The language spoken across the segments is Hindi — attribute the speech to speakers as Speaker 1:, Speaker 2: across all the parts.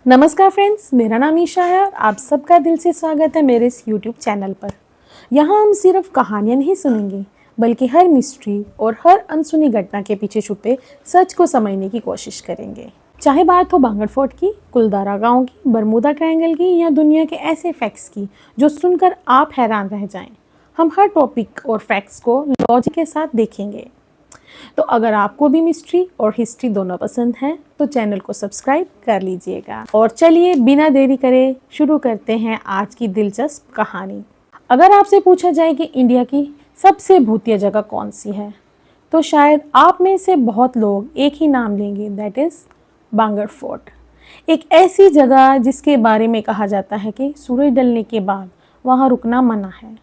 Speaker 1: नमस्कार फ्रेंड्स, मेरा नाम ईशा है और आप सबका दिल से स्वागत है मेरे इस यूट्यूब चैनल पर। यहाँ हम सिर्फ कहानियाँ नहीं सुनेंगे, बल्कि हर मिस्ट्री और हर अनसुनी घटना के पीछे छुपे सच को समझने की कोशिश करेंगे। चाहे बात हो बांगड़ फोर्ट की, कुलदारा गांव की, बरमूदा ट्रायंगल की या दुनिया के ऐसे फैक्ट्स की जो सुनकर आप हैरान रह जाएं, हम हर टॉपिक और फैक्ट्स को लॉजिक के साथ देखेंगे। तो अगर आपको भी मिस्ट्री और हिस्ट्री दोनों पसंद है तो चैनल को सब्सक्राइब कर लीजिएगा। और चलिए बिना देरी करे शुरू करते हैं आज की दिलचस्प कहानी। अगर आपसे पूछा जाए कि इंडिया की सबसे भूतिया जगह कौन सी है, तो शायद आप में से बहुत लोग एक ही नाम लेंगे, दैट इज़ बांगड़ फोर्ट। एक ऐसी जगह जिसके बारे में कहा जाता है कि सूरज ढलने के बाद वहाँ रुकना मना है।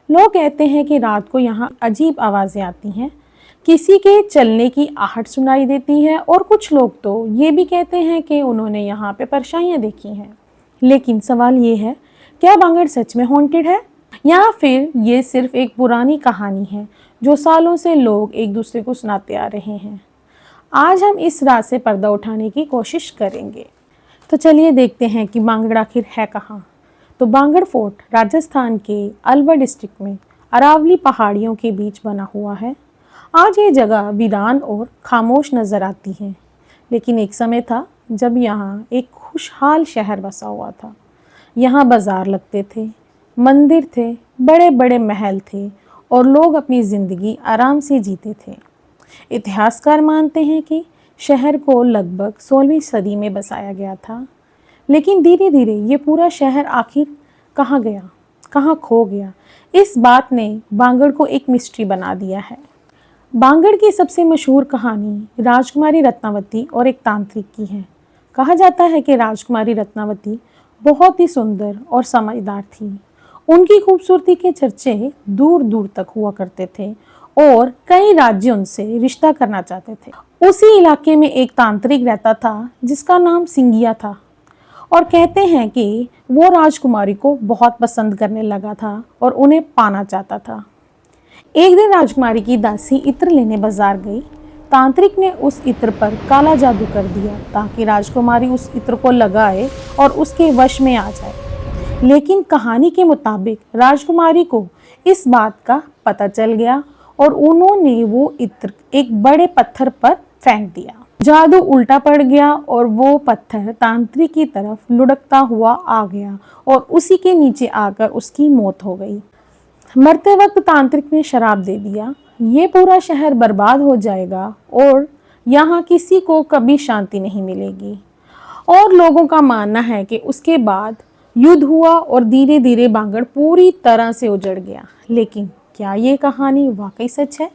Speaker 1: लोग कहते हैं कि रात को यहाँ अजीब आवाज़ें आती हैं, किसी के चलने की आहट सुनाई देती है और कुछ लोग तो ये भी कहते हैं कि उन्होंने यहाँ पे परछाइयाँ देखी हैं। लेकिन सवाल ये है, क्या बांगड़ सच में हॉन्टेड है या फिर ये सिर्फ एक पुरानी कहानी है जो सालों से लोग एक दूसरे को सुनाते आ रहे हैं। आज हम इस रात से पर्दा उठाने की कोशिश करेंगे। तो चलिए देखते हैं कि बांगड़ आखिर है कहाँ। तो बांगड़ फोर्ट राजस्थान के अलवर डिस्ट्रिक्ट में अरावली पहाड़ियों के बीच बना हुआ है। आज ये जगह वीरान और खामोश नज़र आती है, लेकिन एक समय था जब यहाँ एक खुशहाल शहर बसा हुआ था। यहाँ बाज़ार लगते थे, मंदिर थे, बड़े बड़े महल थे और लोग अपनी ज़िंदगी आराम से जीते थे। इतिहासकार मानते हैं कि शहर को लगभग 16वीं सदी में बसाया गया था, लेकिन धीरे धीरे ये पूरा शहर आखिर कहाँ गया, कहाँ खो गया, इस बात ने बांगड़ को एक मिस्ट्री बना दिया है। बांगड़ की सबसे मशहूर कहानी राजकुमारी रत्नावती और एक तांत्रिक की है। कहा जाता है कि राजकुमारी रत्नावती बहुत ही सुंदर और समझदार थी। उनकी खूबसूरती के चर्चे दूर दूर तक हुआ करते थे और कई राज्य उनसे रिश्ता करना चाहते थे। उसी इलाके में एक तांत्रिक रहता था जिसका नाम सिंगिया था और कहते हैं कि वो राजकुमारी को बहुत पसंद करने लगा था और उन्हें पाना चाहता था। एक दिन राजकुमारी की दासी इत्र लेने बाजार गई। तांत्रिक ने उस इत्र पर काला जादू कर दिया ताकि राजकुमारी उस इत्र को लगाए और उसके वश में आ जाए। लेकिन कहानी के मुताबिक राजकुमारी को इस बात का पता चल गया और उन्होंने वो इत्र एक बड़े पत्थर पर फेंक दिया। जादू उल्टा पड़ गया और वो पत्थर तांत्रिक की तरफ लुढ़कता हुआ आ गया और उसी के नीचे आकर उसकी मौत हो गई। मरते वक्त तांत्रिक ने शराब दे दिया, ये पूरा शहर बर्बाद हो जाएगा और यहाँ किसी को कभी शांति नहीं मिलेगी। और लोगों का मानना है कि उसके बाद युद्ध हुआ और धीरे धीरे बांगड़ पूरी तरह से उजड़ गया। लेकिन क्या ये कहानी वाकई सच है?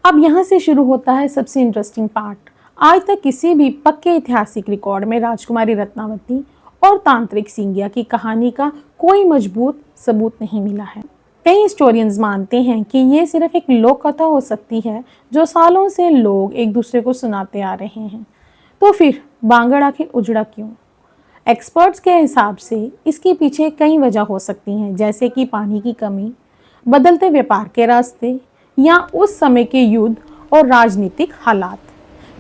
Speaker 1: अब यहाँ से शुरू होता है सबसे इंटरेस्टिंग पार्ट। आज तक किसी भी पक्के ऐतिहासिक रिकॉर्ड में राजकुमारी रत्नावती और तांत्रिक सिंगिया की कहानी का कोई मजबूत सबूत नहीं मिला है। कई हिस्टोरियंस मानते हैं कि ये सिर्फ एक लोक कथा हो सकती है जो सालों से लोग एक दूसरे को सुनाते आ रहे हैं। तो फिर बांगड़ आखिर उजड़ा क्यों? एक्सपर्ट्स के हिसाब से इसके पीछे कई वजह हो सकती हैं, जैसे कि पानी की कमी, बदलते व्यापार के रास्ते या उस समय के युद्ध और राजनीतिक हालात।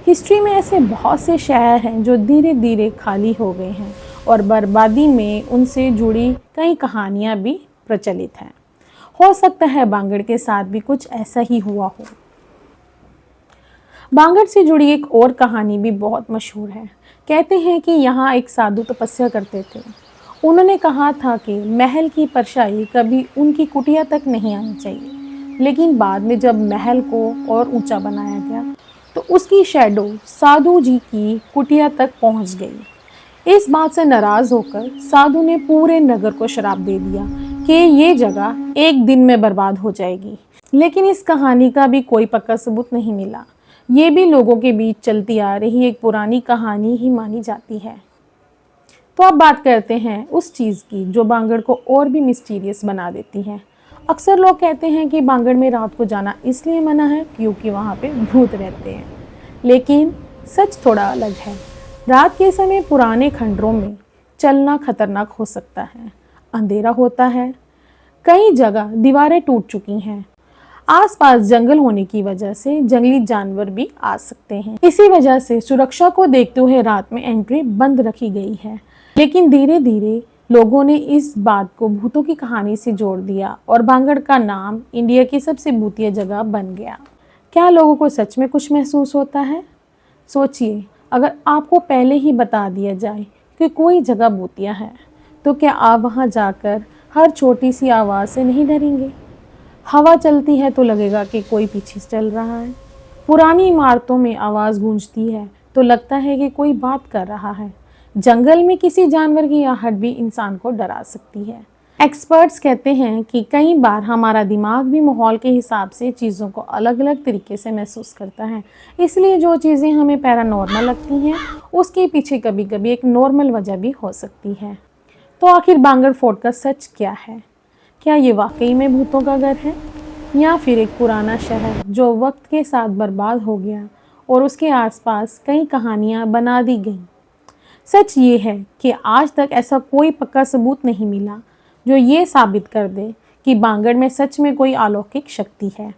Speaker 1: हिस्ट्री में ऐसे बहुत से शहर हैं जो धीरे धीरे खाली हो गए हैं और बर्बादी में उनसे जुड़ी कई कहानियां भी प्रचलित हैं। हो सकता है बांगड़ के साथ भी कुछ ऐसा ही हुआ हो। बांगड़ से जुड़ी एक और कहानी भी बहुत मशहूर है। कहते हैं कि यहाँ एक साधु तपस्या करते थे। उन्होंने कहा था कि महल की परछाई कभी उनकी कुटिया तक नहीं आनी चाहिए, लेकिन बाद में जब महल को और ऊंचा बनाया गया तो उसकी शैडो साधु जी की कुटिया तक पहुंच गई। इस बात से नाराज होकर साधु ने पूरे नगर को श्राप दे दिया कि ये जगह एक दिन में बर्बाद हो जाएगी। लेकिन इस कहानी का भी कोई पक्का सबूत नहीं मिला। ये भी लोगों के बीच चलती आ रही एक पुरानी कहानी ही मानी जाती है। तो अब बात करते हैं उस चीज़ की जो बांगड़ को और भी मिस्टीरियस बना देती है। अक्सर लोग कहते हैं कि बांगड़ में रात को जाना इसलिए मना है क्योंकि वहाँ पे भूत रहते हैं, लेकिन सच थोड़ा अलग है। रात के समय पुराने खंडरों में चलना खतरनाक हो सकता है। अंधेरा होता है, कई जगह दीवारें टूट चुकी हैं, आसपास जंगल होने की वजह से जंगली जानवर भी आ सकते हैं। इसी वजह से सुरक्षा को देखते हुए रात में एंट्री बंद रखी गई है। लेकिन धीरे धीरे लोगों ने इस बात को भूतों की कहानी से जोड़ दिया और बांगड़ का नाम इंडिया की सबसे भूतिया जगह बन गया। क्या लोगों को सच में कुछ महसूस होता है? सोचिए, अगर आपको पहले ही बता दिया जाए कि कोई जगह भूतिया है, तो क्या आप वहां जाकर हर छोटी सी आवाज़ से नहीं डरेंगे? हवा चलती है तो लगेगा कि कोई पीछे चल रहा है। पुरानी इमारतों में आवाज़ गूंजती है तो लगता है कि कोई बात कर रहा है। जंगल में किसी जानवर की आहट भी इंसान को डरा सकती है। एक्सपर्ट्स कहते हैं कि कई बार हमारा दिमाग भी माहौल के हिसाब से चीज़ों को अलग अलग तरीके से महसूस करता है। इसलिए जो चीज़ें हमें पैरानॉर्मल लगती हैं, उसके पीछे कभी कभी एक नॉर्मल वजह भी हो सकती है। तो आखिर बांगड़ फोर्ट का सच क्या है? क्या ये वाकई में भूतों का घर है, या फिर एक पुराना शहर जो वक्त के साथ बर्बाद हो गया और उसके आसपास कई कहानियाँ बना दी गईं? सच ये है कि आज तक ऐसा कोई पक्का सबूत नहीं मिला जो ये साबित कर दे कि बांगड़ में सच में कोई अलौकिक शक्ति है।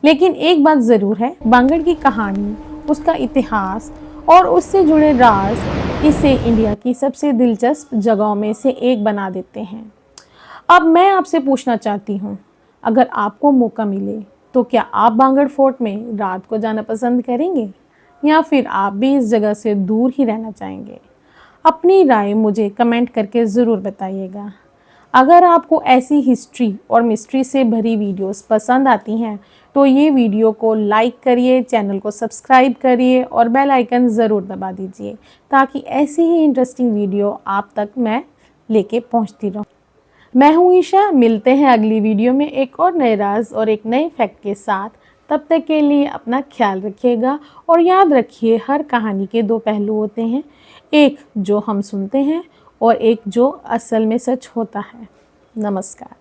Speaker 1: लेकिन एक बात ज़रूर है, बांगड़ की कहानी, उसका इतिहास और उससे जुड़े राज इसे इंडिया की सबसे दिलचस्प जगहों में से एक बना देते हैं। अब मैं आपसे पूछना चाहती हूँ, अगर आपको मौका मिले तो क्या आप बांगड़ फोर्ट में रात को जाना पसंद करेंगे, या फिर आप भी इस जगह से दूर ही रहना चाहेंगे? अपनी राय मुझे कमेंट करके ज़रूर बताइएगा। अगर आपको ऐसी हिस्ट्री और मिस्ट्री से भरी वीडियोस पसंद आती हैं तो ये वीडियो को लाइक करिए, चैनल को सब्सक्राइब करिए और बेल आइकन ज़रूर दबा दीजिए, ताकि ऐसी ही इंटरेस्टिंग वीडियो आप तक मैं लेके पहुंचती रहूं। मैं हूं ईशा, मिलते हैं अगली वीडियो में एक और नए राज और एक नए फैक्ट के साथ। तब तक के लिए अपना ख्याल रखिएगा और याद रखिए, हर कहानी के दो पहलू होते हैं, एक जो हम सुनते हैं और एक जो असल में सच होता है। नमस्कार।